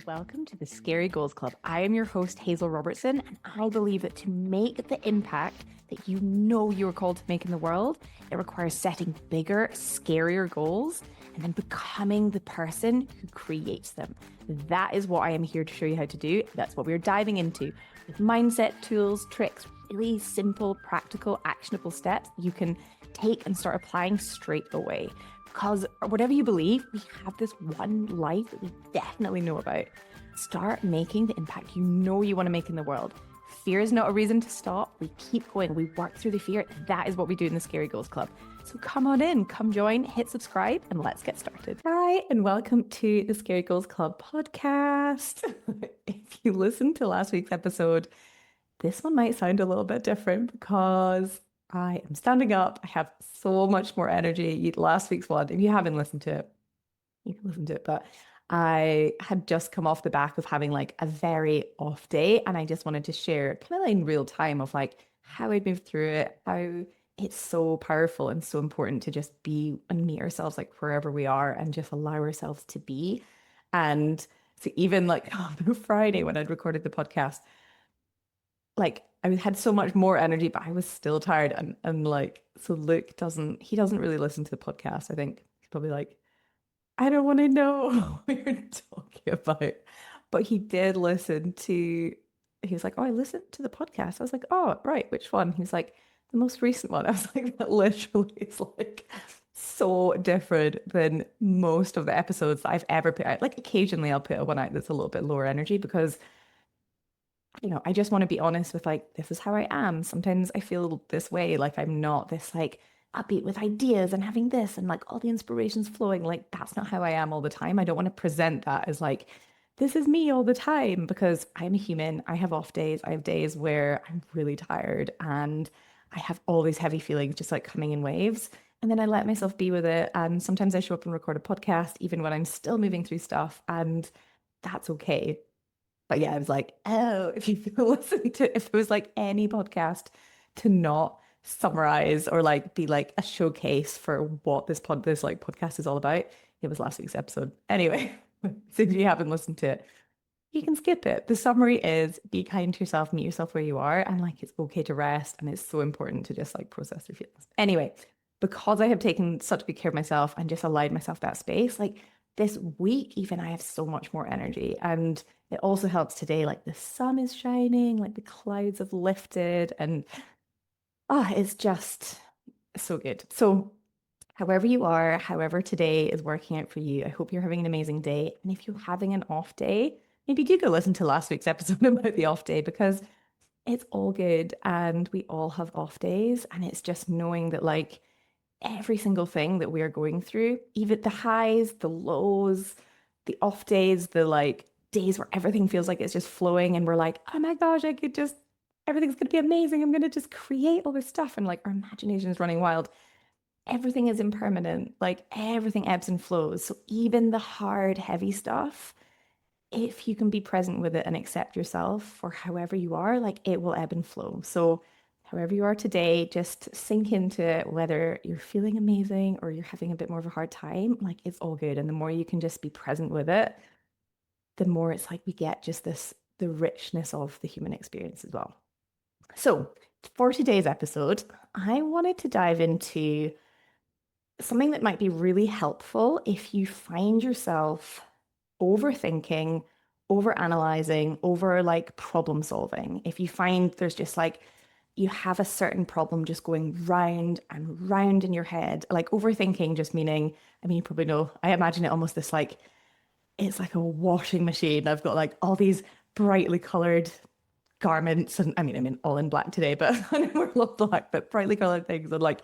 and welcome to the Scary Goals Club. I am your host, Hazel Robertson, and I believe that to make the impact that you know you are called to make in the world, it requires setting bigger, scarier goals and then becoming the person who creates them. That is what I am here to show you how to do. That's what we're diving into with mindset, tools, tricks, really simple, practical, actionable steps you can take and start applying straight away. Because whatever you believe, we have this one life that we definitely know about. Start making the impact you know you want to make in the world. Fear is not a reason to stop. We keep going. We work through the fear. That is what we do in the Scary Goals Club. So come on in, come join, hit subscribe, and let's get started. Hi, and welcome to the Scary Goals Club podcast. If you listened to last week's episode, this one might sound a little bit different because I am standing up. I have so much more energy. Last week's one, if you haven't listened to it, you can listen to it. But I had just come off the back of having like a very off day. And I just wanted to share kind of like in real time of like how I moved through it, how it's so powerful and so important to just be and meet ourselves like wherever we are and just allow ourselves to be. And so even like on Friday when I'd recorded the podcast, like I had so much more energy, but I was still tired. And like, so Luke he doesn't really listen to the podcast. I think he's probably like, I don't want to know what you're talking about. But he did listen to, he was like, oh, I listened to the podcast. I was like, oh, right, which one? He was like, the most recent one. I was like, that literally is like so different than most of the episodes that I've ever put out. Like occasionally I'll put one out that's a little bit lower energy because I just want to be honest with like, this is how I am. Sometimes I feel this way, like I'm not this like upbeat with ideas and having this and like all the inspirations flowing. Like, that's not how I am all the time. I don't want to present that as like, this is me all the time because I'm a human. I have off days. I have days where I'm really tired and I have all these heavy feelings just like coming in waves. And then I let myself be with it. And sometimes I show up and record a podcast, even when I'm still moving through stuff. And that's okay. But yeah, I was like, oh, if you listen to, if there was like any podcast to not summarize or like be like a showcase for what this like podcast is all about, it was last week's episode. Anyway, so if you haven't listened to it, you can skip it. The summary is be kind to yourself, meet yourself where you are, and like it's okay to rest, and it's so important to just like process your feelings. Anyway, because I have taken such good care of myself and just allowed myself that space, like this week, even I have so much more energy. And it also helps today, like the sun is shining, like the clouds have lifted, and it's just so good. So, however you are, however today is working out for you, I hope you're having an amazing day. And if you're having an off day, maybe do go listen to last week's episode about the off day because it's all good and we all have off days. And it's just knowing that, like, every single thing that we are going through, even the highs, the lows, the off days, the like days where everything feels like it's just flowing and we're like, oh my gosh, I could just, everything's going to be amazing. I'm going to just create all this stuff. And like our imagination is running wild. Everything is impermanent. Like everything ebbs and flows. So even the hard, heavy stuff, if you can be present with it and accept yourself for however you are, like it will ebb and flow. So however you are today, just sink into it, whether you're feeling amazing or you're having a bit more of a hard time, like it's all good. And the more you can just be present with it, the more it's like we get just this, the richness of the human experience as well. So for today's episode, I wanted to dive into something that might be really helpful if you find yourself overthinking, overanalyzing, over like problem solving. If you find there's just like you have a certain problem just going round and round in your head, like overthinking just meaning, I mean, you probably know, I imagine it almost this like it's like a washing machine. I've got like all these brightly colored garments and I mean all in black today, but I know we're all black, but brightly colored things and like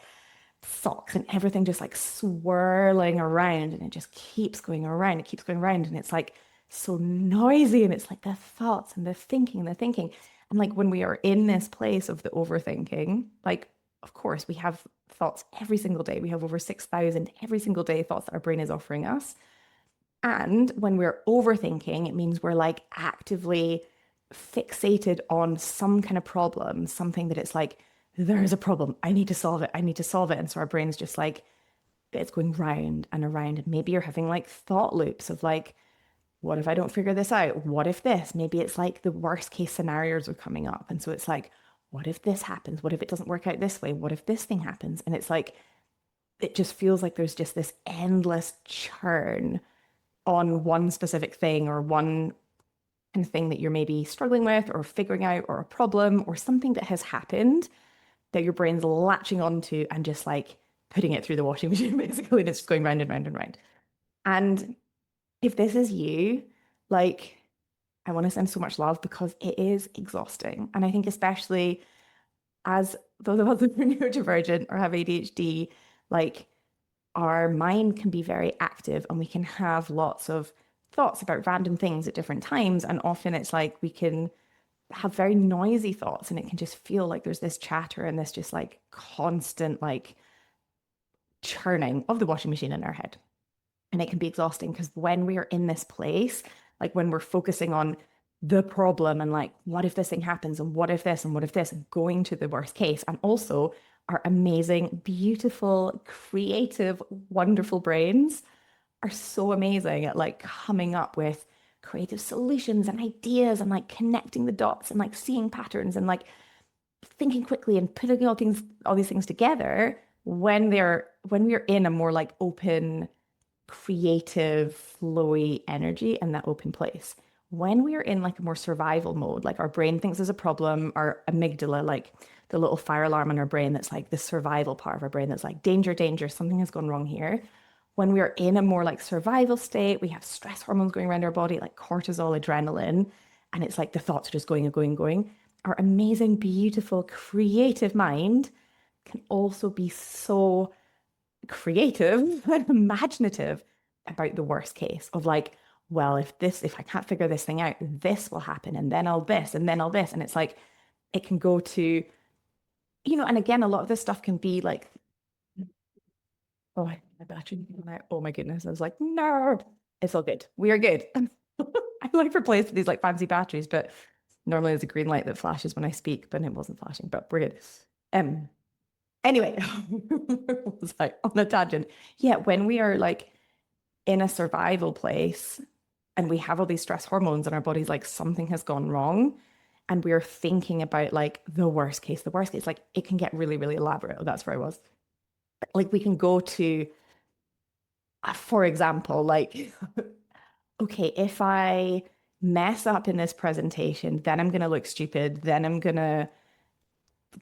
socks and everything just like swirling around and it just keeps going around. It keeps going around and it's like so noisy and it's like the thoughts and the thinking and the thinking. And like when we are in this place of the overthinking, like of course we have thoughts every single day. We have over 6,000 every single day thoughts that our brain is offering us. And when we're overthinking, it means we're like actively fixated on some kind of problem, something that it's like, there's a problem. I need to solve it. I need to solve it. And so our brain's just like, it's going round and around. And maybe you're having like thought loops of like, what if I don't figure this out? What if this? Maybe it's like the worst case scenarios are coming up. And so it's like, what if this happens? What if it doesn't work out this way? What if this thing happens? And it's like, it just feels like there's just this endless churn on one specific thing or one kind of thing that you're maybe struggling with or figuring out or a problem or something that has happened that your brain's latching onto and just like putting it through the washing machine basically and it's just going round and round and round. And if this is you, like I want to send so much love because it is exhausting. And I think especially as those of us who are neurodivergent or have ADHD, like our mind can be very active and we can have lots of thoughts about random things at different times. And often it's like we can have very noisy thoughts and it can just feel like there's this chatter and this just like constant like churning of the washing machine in our head. And it can be exhausting because when we are in this place, like when we're focusing on the problem and like, what if this thing happens and what if this and what if this, and going to the worst case, and also our amazing, beautiful, creative, wonderful brains are so amazing at like coming up with creative solutions and ideas and like connecting the dots and like seeing patterns and like thinking quickly and putting all these things together when we're in a more like open, creative, flowy energy and that open place. When we are in like a more survival mode, like our brain thinks there's a problem, our amygdala, like the little fire alarm in our brain that's like the survival part of our brain that's like danger, danger, something has gone wrong here. When we're in a more like survival state, we have stress hormones going around our body, like cortisol, adrenaline, and it's like the thoughts are just going and going and going. Our amazing, beautiful, creative mind can also be so creative and imaginative about the worst case of like, well, if I can't figure this thing out, this will happen, and then I'll this, and then I'll this. And it's like, it can go to, and again, a lot of this stuff can be like, oh, my battery went out. Oh my goodness. I was like, no, it's all good. We are good. I like replaced these like fancy batteries, but normally there's a green light that flashes when I speak, but it wasn't flashing, but we're good. Um, anyway, it was like on a tangent. Yeah, when we are like in a survival place and we have all these stress hormones and our body's like something has gone wrong and we're thinking about like the worst case, like it can get really, really elaborate. Oh, that's where I was. Like we can go to, for example, like, okay, if I mess up in this presentation, then I'm going to look stupid. Then I'm going to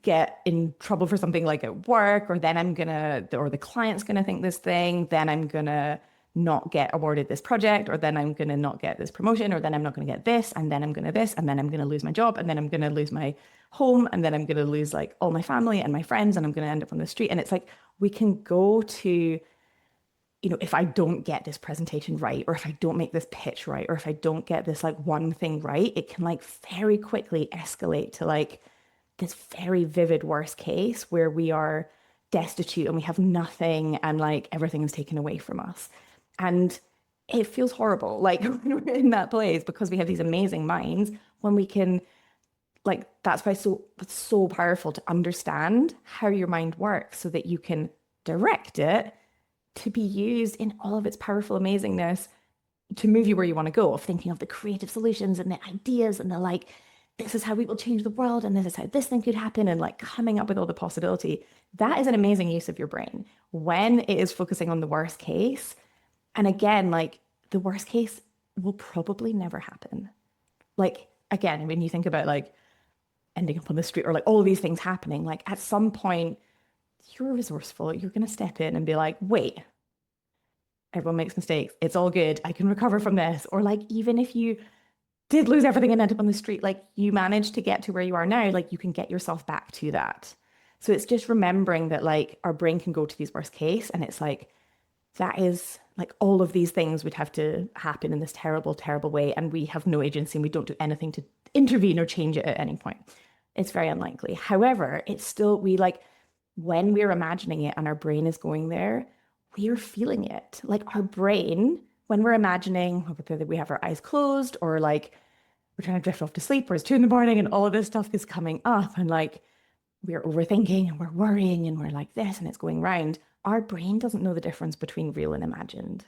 get in trouble for something like at work, or then or the client's gonna think this thing, then I'm gonna not get awarded this project, or then I'm gonna not get this promotion, or then I'm not gonna get this, and then I'm gonna this, and then I'm gonna lose my job, and then I'm gonna lose my home, and then I'm gonna lose like all my family and my friends, and I'm gonna end up on the street. And it's like we can go to, if I don't get this presentation right, or if I don't make this pitch right, or if I don't get this like one thing right, it can like very quickly escalate to like this very vivid worst case where we are destitute and we have nothing and like everything is taken away from us. And it feels horrible, like when we're in that place because we have these amazing minds when we can like that's why it's so powerful to understand how your mind works so that you can direct it to be used in all of its powerful amazingness to move you where you want to go, of thinking of the creative solutions and the ideas and the like, this is how we will change the world and this is how this thing could happen, and like coming up with all the possibility. That is an amazing use of your brain when it is focusing on the worst case. And again, like the worst case will probably never happen. Like, again, when you think about like ending up on the street or like all these things happening, like at some point, you're resourceful. You're going to step in and be like, wait, everyone makes mistakes. It's all good. I can recover from this. Or like, even if you did lose everything and end up on the street, like you managed to get to where you are now, like you can get yourself back to that. So it's just remembering that like our brain can go to these worst case and it's like that is like all of these things would have to happen in this terrible, terrible way. And we have no agency and we don't do anything to intervene or change it at any point. It's very unlikely. However, it's still, we like, when we're imagining it and our brain is going there, we are feeling it. Like our brain, when we're imagining, whether we have our eyes closed or like we're trying to drift off to sleep or it's 2 in the morning and all of this stuff is coming up and like we're overthinking and we're worrying and we're like this and it's going round, our brain doesn't know the difference between real and imagined.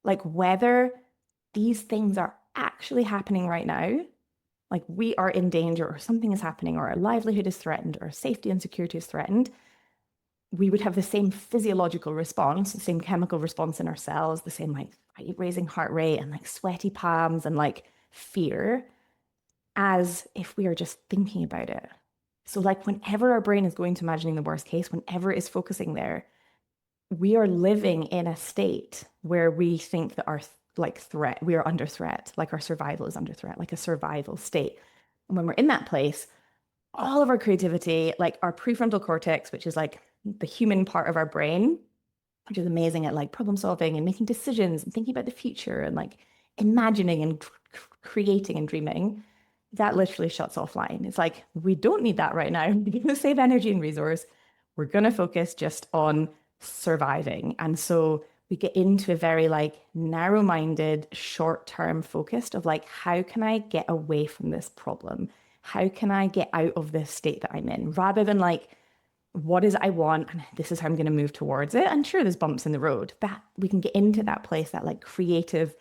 Like whether these things are actually happening right now, like we are in danger or something is happening or our livelihood is threatened or our safety and security is threatened, we would have the same physiological response, the same chemical response in our cells, the same like raising heart rate and like sweaty palms and like fear as if we are just thinking about it. So, like, whenever our brain is going to imagining the worst case, whenever it is focusing there, we are living in a state where we think that our like threat, we are under threat, like our survival is under threat, like a survival state. And when we're in that place, all of our creativity, like our prefrontal cortex, which is like the human part of our brain, which is amazing at like problem solving and making decisions and thinking about the future and like imagining and creating and dreaming, that literally shuts offline. It's like, we don't need that right now. We're going to save energy and resource. We're going to focus just on surviving. And so we get into a very like narrow-minded, short-term focused of like, how can I get away from this problem? How can I get out of this state that I'm in? Rather than like, what is it I want? And this is how I'm going to move towards it. And sure, there's bumps in the road, but we can get into that place, that like creative,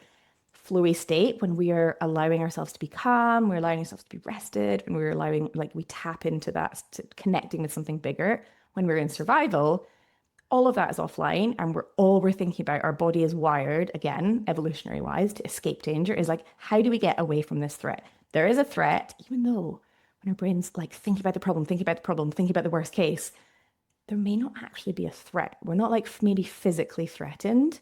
flowy state when we are allowing ourselves to be calm, we're allowing ourselves to be rested, when we're allowing, like, we tap into that, to connecting with something bigger. When we're in survival, all of that is offline, and we're thinking about, our body is wired, again, evolutionary wise, to escape danger, is like, how do we get away from this threat? There is a threat, even though when our brain's like thinking about the problem, thinking about the problem, thinking about the worst case, there may not actually be a threat. We're not like maybe physically threatened,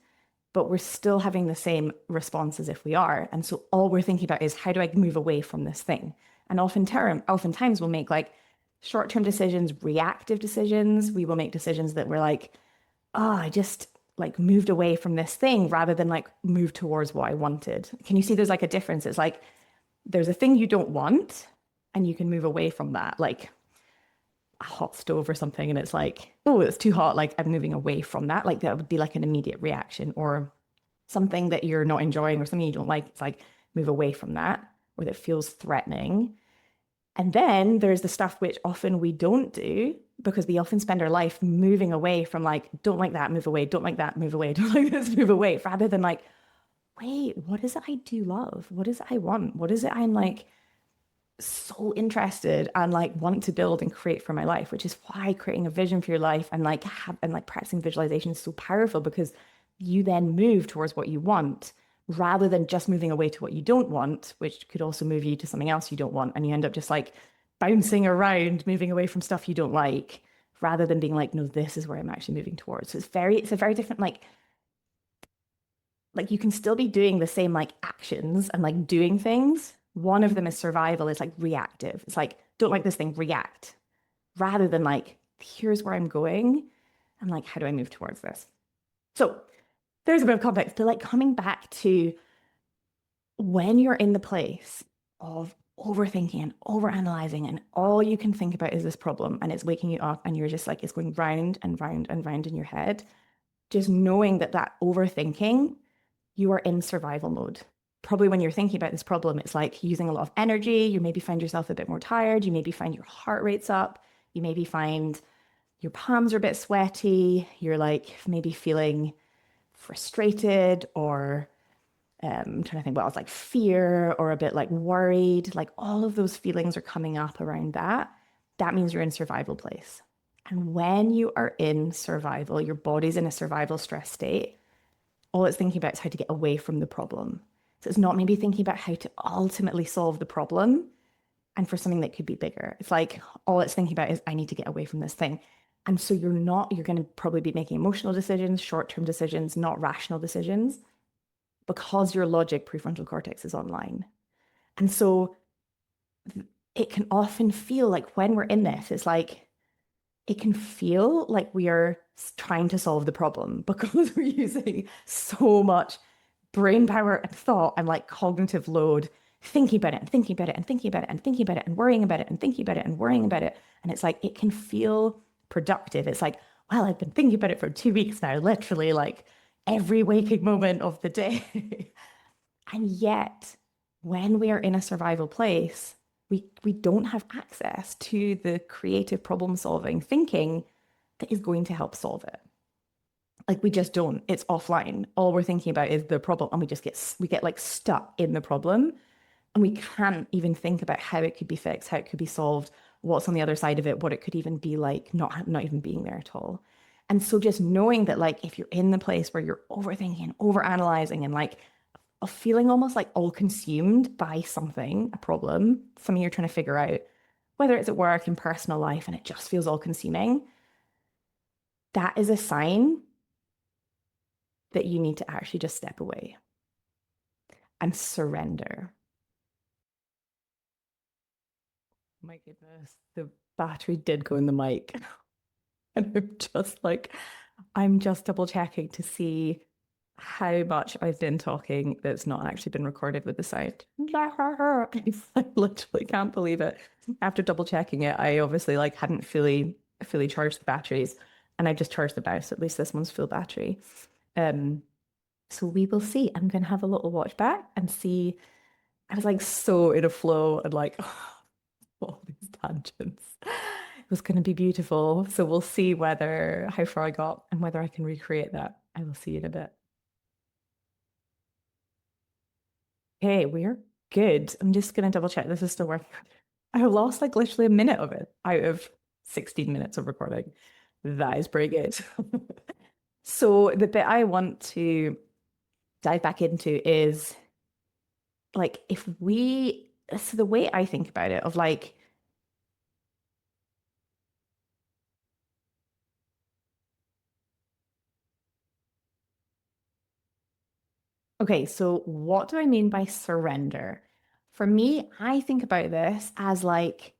but we're still having the same response as if we are. And so all we're thinking about is, how do I move away from this thing? And oftentimes we'll make like short-term decisions, reactive decisions. We will make decisions that we're like, oh, I just like moved away from this thing rather than like move towards what I wanted. Can you see there's like a difference? It's like there's a thing you don't want and you can move away from that, like a hot stove or something. And it's like, oh, it's too hot. Like I'm moving away from that. Like that would be like an immediate reaction. Or something that you're not enjoying or something you don't like, it's like move away from that, or that feels threatening. And then there's the stuff which often we don't do because we often spend our life moving away from like, don't like that, move away, don't like that, move away, don't like this, move away, rather than like, wait, what is it I do love? What is it I want? What is it I'm like so interested and like want to build and create for my life? Which is why creating a vision for your life and like practicing visualization is so powerful, because you then move towards what you want rather than just moving away to what you don't want, which could also move you to something else you don't want. And you end up just like bouncing around, moving away from stuff you don't like, rather than being like, no, this is where I'm actually moving towards. So it's a very different, like you can still be doing the same like actions and like doing things. One of them is survival, it's like reactive. It's like, don't like this thing, react, rather than like, here's where I'm going and like, how do I move towards this? So there's a bit of context, but like coming back to when you're in the place of overthinking and overanalyzing, and all you can think about is this problem and it's waking you up and you're just like, it's going round and round and round in your head, just knowing that that overthinking, you are in survival mode. Probably when you're thinking about this problem, it's like using a lot of energy. You maybe find yourself a bit more tired. You maybe find your heart rate's up. You maybe find your palms are a bit sweaty. You're like maybe feeling frustrated, or I'm trying to think what else, like fear or a bit like worried. Like all of those feelings are coming up around that. That means you're in survival place. And when you are in survival, your body's in a survival stress state. All it's thinking about is how to get away from the problem. So it's not maybe thinking about how to ultimately solve the problem and for something that could be bigger. It's like all it's thinking about is, I need to get away from this thing. And so you're going to probably be making emotional decisions, short-term decisions, not rational decisions, because your logic prefrontal cortex is online. And so it can often feel like when we're in this, it's like, it can feel like we are trying to solve the problem because we're using so much brain power and thought and like cognitive load, thinking about it and thinking about it and thinking about it and thinking about it and worrying about it and thinking about it and worrying about it. And it's like, it can feel productive. It's like, well, I've been thinking about it for 2 weeks now, literally like every waking moment of the day. And yet, when we are in a survival place, we don't have access to the creative problem solving thinking that is going to help solve it. Like we just don't. It's offline. All we're thinking about is the problem, and we get like stuck in the problem, and we can't even think about how it could be fixed, how it could be solved, what's on the other side of it, what it could even be like, not even being there at all. And so just knowing that like if you're in the place where you're overthinking, overanalyzing, and like feeling almost like all consumed by something, a problem, something you're trying to figure out, whether it's at work in personal life, and it just feels all consuming, that is a sign that you need to actually just step away and surrender. My goodness, the battery did go in the mic. And I'm just double checking to see how much I've been talking that's not actually been recorded with the sound. I literally can't believe it. After double checking it, I obviously like hadn't fully charged the batteries, and I just charged the mouse. At least this one's full battery. Um, so we will see. I'm gonna have a little watch back and see. I was like so in a flow and like all these tangents. It was going to be beautiful. So we'll see whether how far I got and whether I can recreate that. I will see you in a bit. Okay, we're good. I'm just going to double check this is still working. I lost like literally a minute of it out of 16 minutes of recording. That is pretty good. So the bit I want to dive back into is like if we, so the way I think about it of like, okay, so what do I mean by surrender? For me, I think about this as like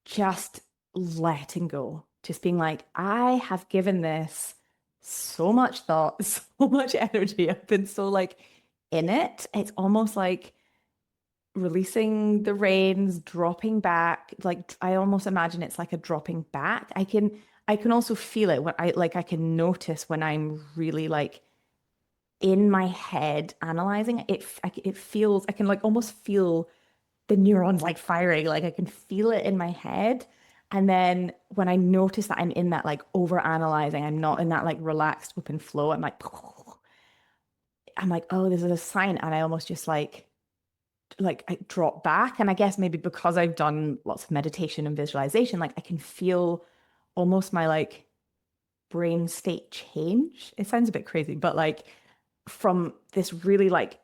just letting go, just being like, I have given this so much thought, so much energy. I've been so like in it. It's almost like releasing the reins, dropping back. Like I almost imagine it's like a dropping back. I can also feel it when I can notice when I'm really like in my head analyzing it. It feels I can like almost feel the neurons like firing, like I can feel it in my head. And then when I notice that I'm in that like over analyzing, I'm not in that like relaxed open flow, I'm like, oh, this is a sign. And I almost just like I drop back. And I guess maybe because I've done lots of meditation and visualization, like I can feel almost my like brain state change. It sounds a bit crazy, but like from this really like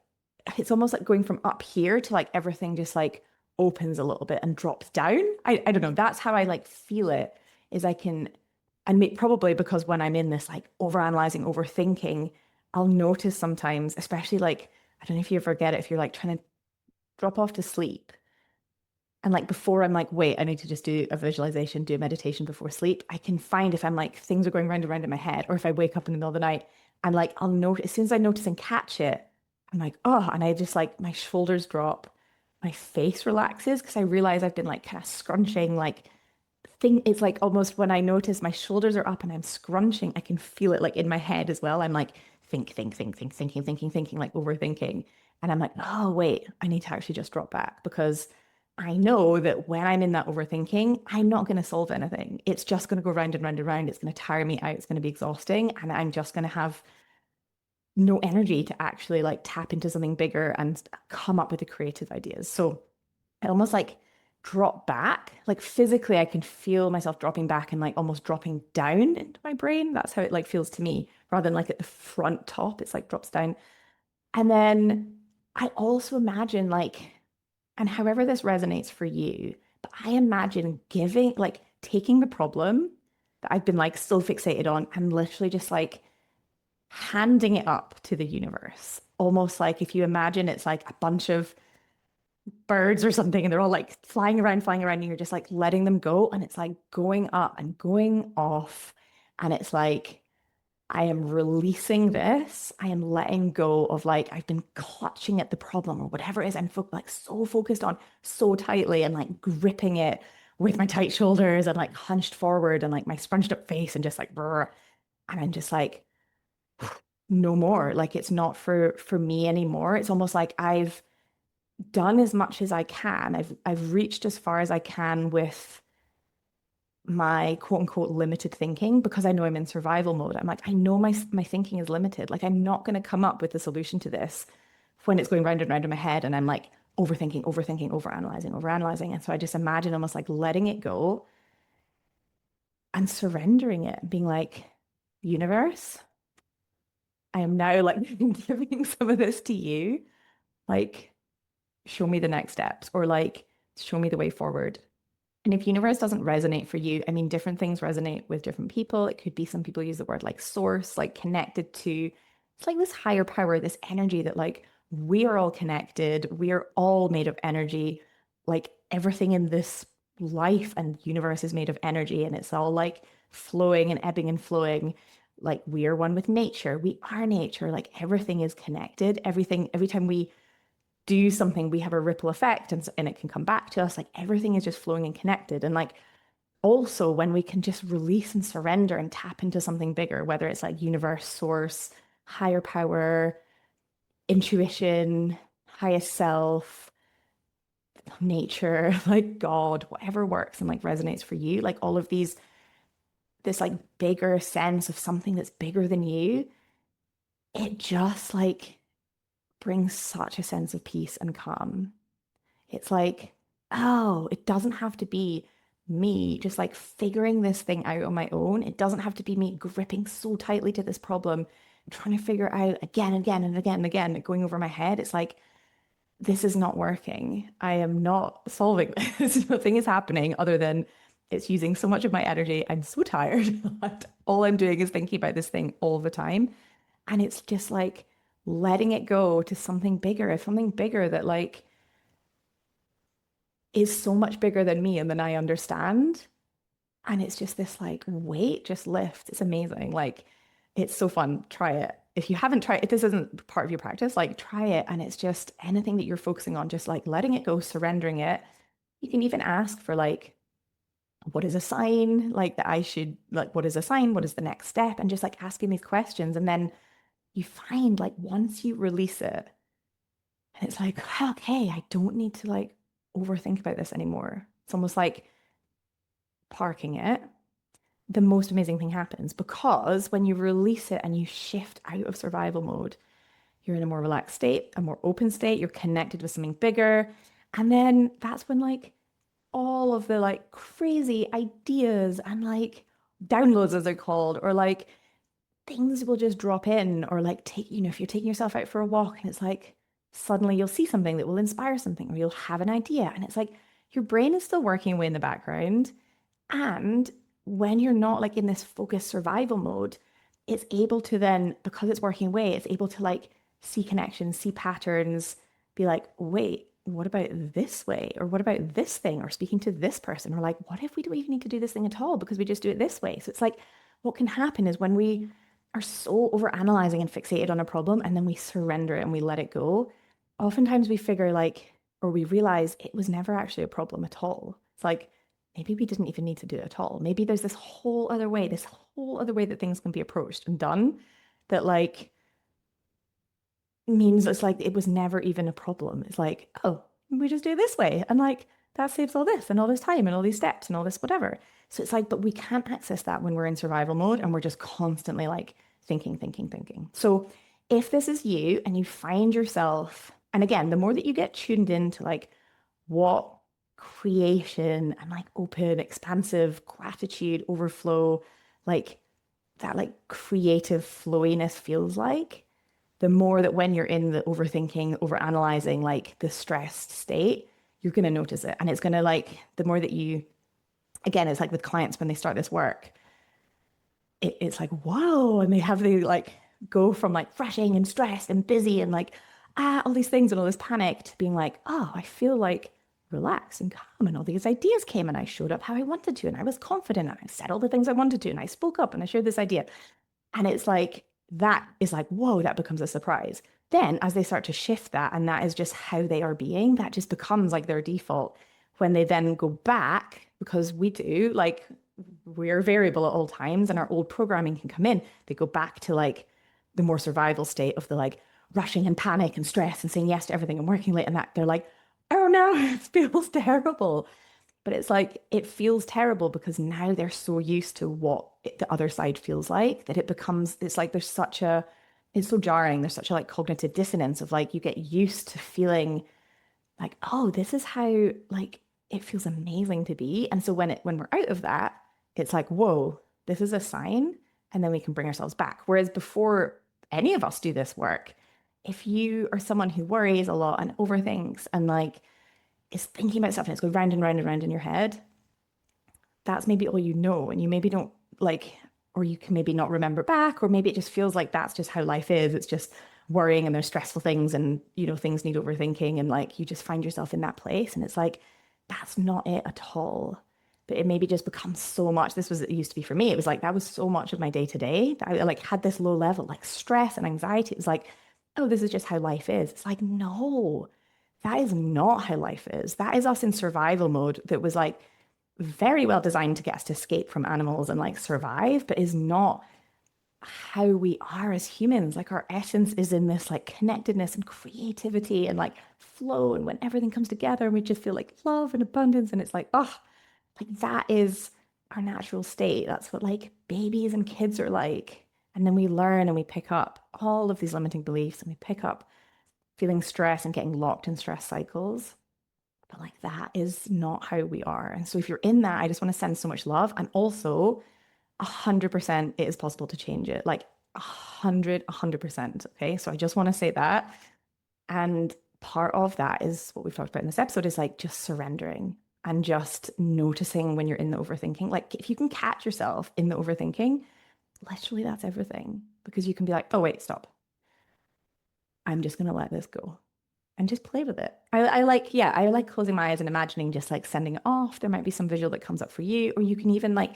it's almost like going from up here to like everything just like opens a little bit and drops down. I don't know. That's how I like feel it is I can and probably because when I'm in this like overanalyzing, overthinking, I'll notice sometimes, especially like I don't know if you ever get it if you're like trying to drop off to sleep and like before I'm like, wait, I need to just do a visualization, do a meditation before sleep. I can find if I'm like things are going round and round in my head, or if I wake up in the middle of the night, I'm like, I'll notice as soon as I notice and catch it, I'm like, oh, and I just like my shoulders drop, my face relaxes because I realize I've been like kind of scrunching, like thing. It's like almost when I notice my shoulders are up and I'm scrunching, I can feel it like in my head as well. I'm like, thinking, like overthinking. And I'm like, oh, wait, I need to actually just drop back because I know that when I'm in that overthinking, I'm not going to solve anything. It's just going to go round and round and round. It's going to tire me out. It's going to be exhausting. And I'm just going to have no energy to actually like tap into something bigger and come up with the creative ideas. So I almost like drop back. Like physically, I can feel myself dropping back and like almost dropping down into my brain. That's how it like feels to me, rather than like at the front top, it's like drops down. And then I also imagine like, and however this resonates for you, but I imagine giving, like taking the problem that I've been like so fixated on and literally just like handing it up to the universe. Almost like if you imagine it's like a bunch of birds or something and they're all like flying around, and you're just like letting them go. And it's like going up and going off. And it's like, I am releasing this. I am letting go of like I've been clutching at the problem or whatever it is. I'm like so focused on so tightly and like gripping it with my tight shoulders and like hunched forward and like my scrunched up face and just like brr. And I'm just like no more. Like it's not for me anymore. It's almost like I've done as much as I can. I've reached as far as I can with my quote unquote limited thinking because I know I'm in survival mode. I'm like, I know my thinking is limited. Like I'm not going to come up with a solution to this when it's going round and round in my head and I'm like overthinking, overthinking, overanalyzing, overanalyzing. And so I just imagine almost like letting it go and surrendering it, being like, universe, I am now like giving some of this to you. Like, show me the next steps or like show me the way forward. And if universe doesn't resonate for you, I mean, different things resonate with different people. It could be some people use the word like source, like connected to, it's like this higher power, this energy that like we are all connected. We are all made of energy. Like everything in this life and universe is made of energy and it's all like flowing and ebbing and flowing. Like we are one with nature. We are nature. Like everything is connected. Everything, every time we do something, we have a ripple effect and it can come back to us. Like everything is just flowing and connected. And like also when we can just release and surrender and tap into something bigger, whether it's like universe, source, higher power, intuition, highest self, nature, like God, whatever works and like resonates for you, like all of these, this like bigger sense of something that's bigger than you, it just like brings such a sense of peace and calm. It's like, oh, it doesn't have to be me just like figuring this thing out on my own. It doesn't have to be me gripping so tightly to this problem, trying to figure out again and again and again and again, going over my head. It's like, this is not working. I am not solving this. Nothing is happening other than it's using so much of my energy. I'm so tired. All I'm doing is thinking about this thing all the time. And it's just like letting it go to something bigger that like is so much bigger than me and than I understand. And it's just this like weight just lifts. It's amazing. Like it's so fun. Try it. If you haven't tried, if this isn't part of your practice, like try it. And it's just anything that you're focusing on, just like letting it go, surrendering it. You can even ask for like, what is a sign? Like that I should like, what is a sign? What is the next step? And just like asking these questions. And then you find like once you release it, and it's like, okay, I don't need to like overthink about this anymore. It's almost like parking it. The most amazing thing happens because when you release it and you shift out of survival mode, you're in a more relaxed state, a more open state, you're connected with something bigger. And then that's when like all of the like crazy ideas and like downloads as they're called, or like things will just drop in, or like take, if you're taking yourself out for a walk and it's like suddenly you'll see something that will inspire something, or you'll have an idea. And it's like your brain is still working away in the background. And when you're not like in this focused survival mode, it's able to then, because it's working away, it's able to like see connections, see patterns, be like, wait, what about this way? Or what about this thing? Or speaking to this person? Or like, what if we don't even need to do this thing at all because we just do it this way? So it's like, what can happen is when we are so over analyzing and fixated on a problem and then we surrender it and we let it go, oftentimes we figure like, or we realize it was never actually a problem at all. It's like, maybe we didn't even need to do it at all. Maybe there's this whole other way that things can be approached and done that like means it's like it was never even a problem. It's like, oh, we just do it this way. And like that saves all this and all this time and all these steps and all this whatever. So it's like, but we can't access that when we're in survival mode and we're just constantly like thinking, thinking, thinking. So if this is you and you find yourself, and again, the more that you get tuned into like what creation and like open, expansive gratitude, overflow, like that like creative flowiness feels like, the more that when you're in the overthinking, overanalyzing, like the stressed state, you're going to notice it. And it's going to like, the more that you, again, it's like with clients when they start this work, it's like, whoa. And they like go from like rushing and stressed and busy and like, all these things and all this panic to being like, oh, I feel like relaxed and calm. And all these ideas came and I showed up how I wanted to. And I was confident and I said all the things I wanted to. And I spoke up and I shared this idea. And it's like, that is like, whoa, that becomes a surprise. Then as they start to shift that, and that is just how they are being, that just becomes like their default. When they then go back, because we do, like, we're variable at all times and our old programming can come in, they go back to like the more survival state of the like rushing and panic and stress and saying yes to everything and working late and that they're like, oh no, it feels terrible. But it's like, it feels terrible because now they're so used to what the other side feels like that it becomes, it's like there's such a, it's so jarring. There's such a like cognitive dissonance of like, you get used to feeling like, oh, this is how like it feels amazing to be. And so when we're out of that, it's like, whoa, this is a sign. And then we can bring ourselves back. Whereas before any of us do this work, if you are someone who worries a lot and overthinks and like is thinking about stuff and it's going round and round and round in your head, that's maybe all you know. And you maybe don't like, or you can maybe not remember back, or maybe it just feels like that's just how life is. It's just worrying and there's stressful things and, you know, things need overthinking. And like you just find yourself in that place. And it's like, that's not it at all. But it maybe just becomes so much. This was, it used to be for me. It was like, that was so much of my day to day that I like had this low level, like stress and anxiety. It was like, oh, this is just how life is. It's like, no, that is not how life is. That is us in survival mode that was like very well designed to get us to escape from animals and like survive, but is not how we are as humans. Like our essence is in this like connectedness and creativity and like flow. And when everything comes together, we just feel like love and abundance. And it's like, oh, like that is our natural state. That's what like babies and kids are like. And then we learn and we pick up all of these limiting beliefs and we pick up feeling stress and getting locked in stress cycles. But like that is not how we are. And so if you're in that, I just want to send so much love. And also 100% it is possible to change it. Like 100%. Okay. So I just want to say that. And part of that is what we've talked about in this episode is like just surrendering and just noticing when you're in the overthinking. Like if you can catch yourself in the overthinking, literally that's everything. Because you can be like, oh, wait, stop. I'm just going to let this go and just play with it. I like, yeah, I like closing my eyes and imagining just like sending it off. There might be some visual that comes up for you, or you can even like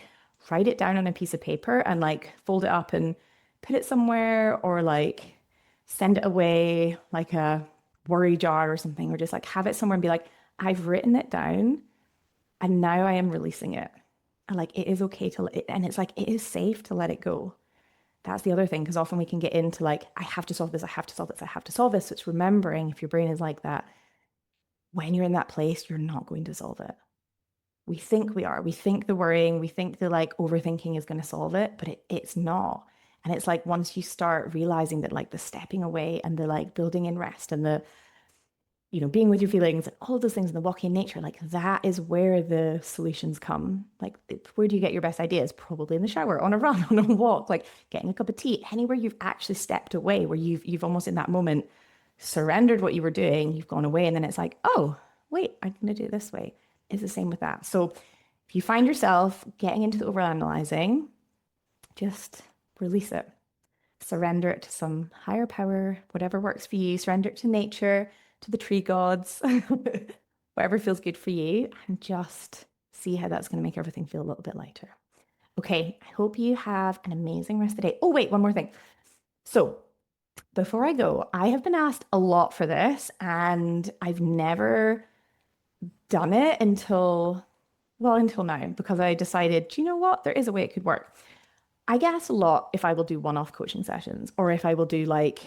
write it down on a piece of paper and like fold it up and put it somewhere, or like send it away like a worry jar or something, or just like have it somewhere and be like, I've written it down and now I am releasing it. And like it is okay to let it, and it's like it is safe to let it go. That's the other thing, because often we can get into like, I have to solve this, I have to solve this, I have to solve this. So it's remembering, if your brain is like that, when you're in that place, you're not going to solve it. We think we are. We think the worrying, we think the like overthinking is going to solve it, but it's not. And it's like once you start realizing that like the stepping away and the like building in rest and the, you know, being with your feelings and all of those things and the walking in nature, like that is where the solutions come. Like, where do you get your best ideas? Probably in the shower, on a run, on a walk, like getting a cup of tea, anywhere you've actually stepped away, where you've almost in that moment surrendered what you were doing, you've gone away, and then it's like, oh, wait, I'm going to do it this way. It's the same with that. So if you find yourself getting into the overanalyzing, just release it. Surrender it to some higher power, whatever works for you. Surrender it to nature, to the tree gods, whatever feels good for you, and just see how that's going to make everything feel a little bit lighter. Okay, I hope you have an amazing rest of the day. Oh, wait, one more thing. So before I go, I have been asked a lot for this, and I've never done it until now, because I decided, do you know what? There is a way it could work. I get asked a lot if I will do one-off coaching sessions, or if I will do like,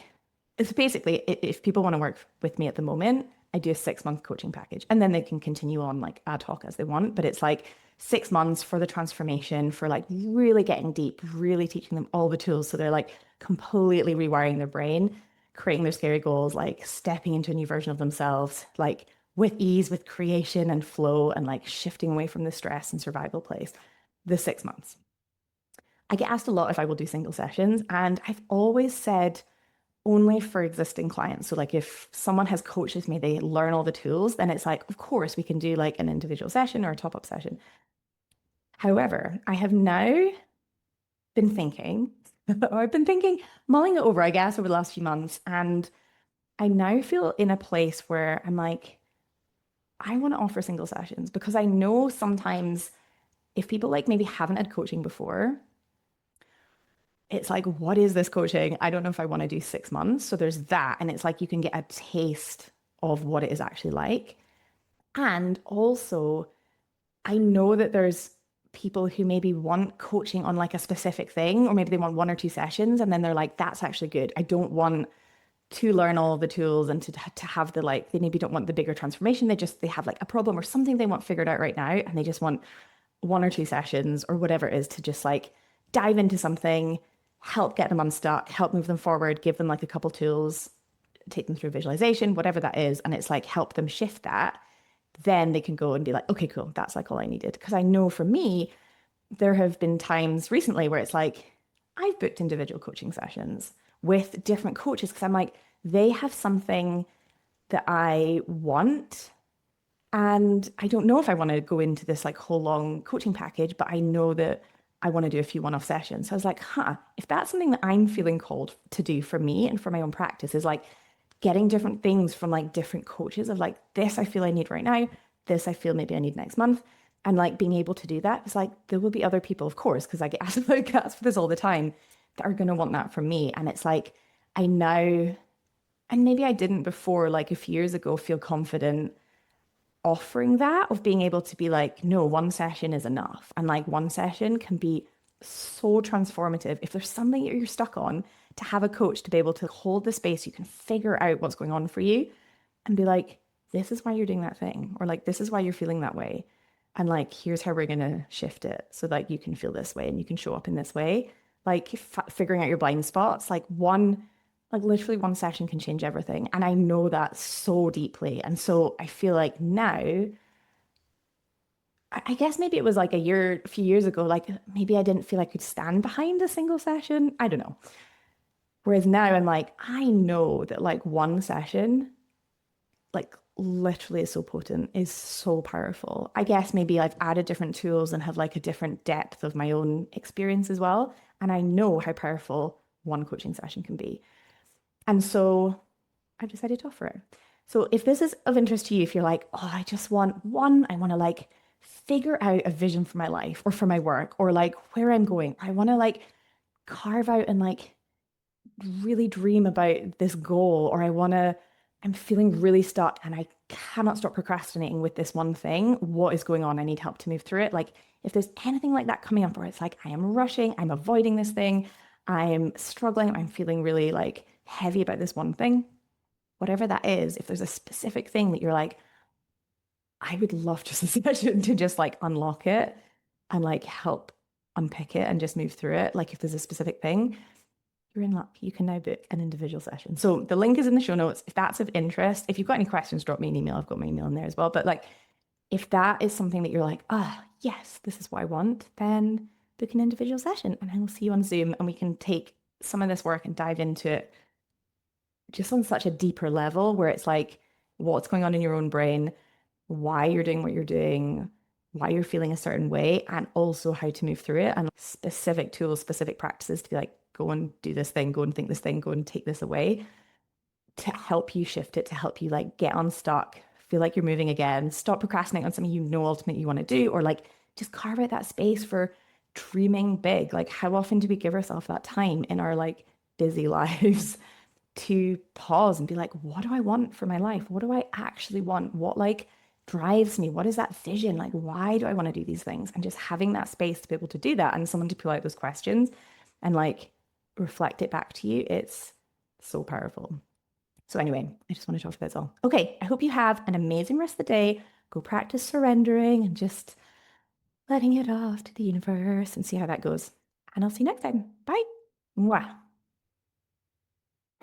it's basically if people want to work with me at the moment, I do a 6-month coaching package, and then they can continue on like ad hoc as they want. But it's like 6 months for the transformation, for like really getting deep, really teaching them all the tools. So they're like completely rewiring their brain, creating their scary goals, like stepping into a new version of themselves, like with ease, with creation and flow, and like shifting away from the stress and survival place. The 6 months. I get asked a lot if I will do single sessions, and I've always said only for existing clients. So like if someone has coached with me, they learn all the tools, then it's like, of course we can do like an individual session or a top-up session. However, I have now been thinking, mulling it over, I guess, over the last few months. And I now feel in a place where I'm like, I want to offer single sessions, because I know sometimes if people like maybe haven't had coaching before, it's like, what is this coaching? I don't know if I want to do 6 months. So there's that. And it's like you can get a taste of what it is actually like. And also, I know that there's people who maybe want coaching on like a specific thing, or maybe they want 1 or 2 sessions, and then they're like, that's actually good. I don't want to learn all the tools and to have the like, they maybe don't want the bigger transformation. They have like a problem or something they want figured out right now, and they just want 1 or 2 sessions or whatever it is to just like dive into something, help get them unstuck, help move them forward, give them like a couple tools, take them through visualization, whatever that is. And it's like help them shift that. Then they can go and be like, okay, cool, that's like all I needed. Because I know for me, there have been times recently where it's like, I've booked individual coaching sessions with different coaches because I'm like, they have something that I want. And I don't know if I want to go into this like whole long coaching package, but I know that I want to do a few one-off sessions. So I was like, if that's something that I'm feeling called to do for me and for my own practice is like getting different things from like different coaches of like, this I feel I need right now, this I feel maybe I need next month. And like being able to do that, it's like, there will be other people, of course, because I get asked for this all the time, that are going to want that from me. And it's like, I now, and maybe I didn't before, like a few years ago, feel confident offering that, of being able to be like, no, 1 session is enough. And like 1 session can be so transformative. If there's something that you're stuck on, to have a coach to be able to hold the space, you can figure out what's going on for you and be like, this is why you're doing that thing, or like, this is why you're feeling that way. And like, here's how we're going to shift it so that you can feel this way and you can show up in this way. Like figuring out your blind spots, like literally 1 session can change everything. And I know that so deeply. And so I feel like now, I guess maybe it was like a few years ago, like maybe I didn't feel I could stand behind a single session. I don't know. Whereas now I'm like, I know that like 1 session, like literally is so potent, is so powerful. I guess maybe I've added different tools and have like a different depth of my own experience as well. And I know how powerful 1 coaching session can be. And so I've decided to offer it. So if this is of interest to you, if you're like, oh, I just want one, I want to like figure out a vision for my life or for my work or like where I'm going, I want to like carve out and like really dream about this goal, or I'm feeling really stuck and I cannot stop procrastinating with this one thing. What is going on? I need help to move through it. Like if there's anything like that coming up where it's like, I am rushing, I'm avoiding this thing, I'm struggling, I'm feeling really like heavy about this one thing, whatever that is, if there's a specific thing that you're like, I would love just a session to just like unlock it and like help unpick it and just move through it. Like if there's a specific thing, you're in luck. You can now book an individual session. So the link is in the show notes. If that's of interest, if you've got any questions, drop me an email. I've got my email in there as well. But like, if that is something that you're like, yes, this is what I want, then book an individual session and I will see you on Zoom and we can take some of this work and dive into it just on such a deeper level where it's like what's going on in your own brain, why you're doing what you're doing, why you're feeling a certain way, and also how to move through it, and specific tools, specific practices to be like, go and do this thing, go and think this thing, go and take this away, to help you shift it, to help you like get unstuck, feel like you're moving again, stop procrastinating on something you know ultimately you want to do, or like just carve out that space for dreaming big. Like how often do we give ourselves that time in our like busy lives to pause and be like, what do I want for my life? What do I actually want? What like drives me? What is that vision? Like, why do I want to do these things? And just having that space to be able to do that and someone to pull out those questions and like reflect it back to you, it's so powerful. So anyway, I just wanted to offer that's all. Okay, I hope you have an amazing rest of the day. Go practice surrendering and just letting it off to the universe and see how that goes. And I'll see you next time. Bye. Mwah.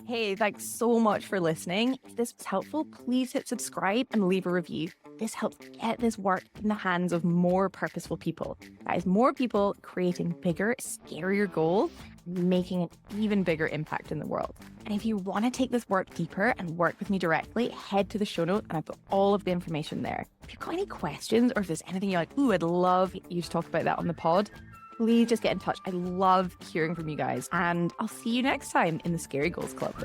Hey, thanks so much for listening. If this was helpful, please hit subscribe and leave a review. This helps get this work in the hands of more purposeful people. That is, more people creating bigger, scarier goals, making an even bigger impact in the world. And if you want to take this work deeper and work with me directly, head to the show notes and I've got all of the information there. If you've got any questions or if there's anything you're like, ooh, I'd love you to talk about that on the pod, please just get in touch. I love hearing from you guys. And I'll see you next time in the Scary Goals Club.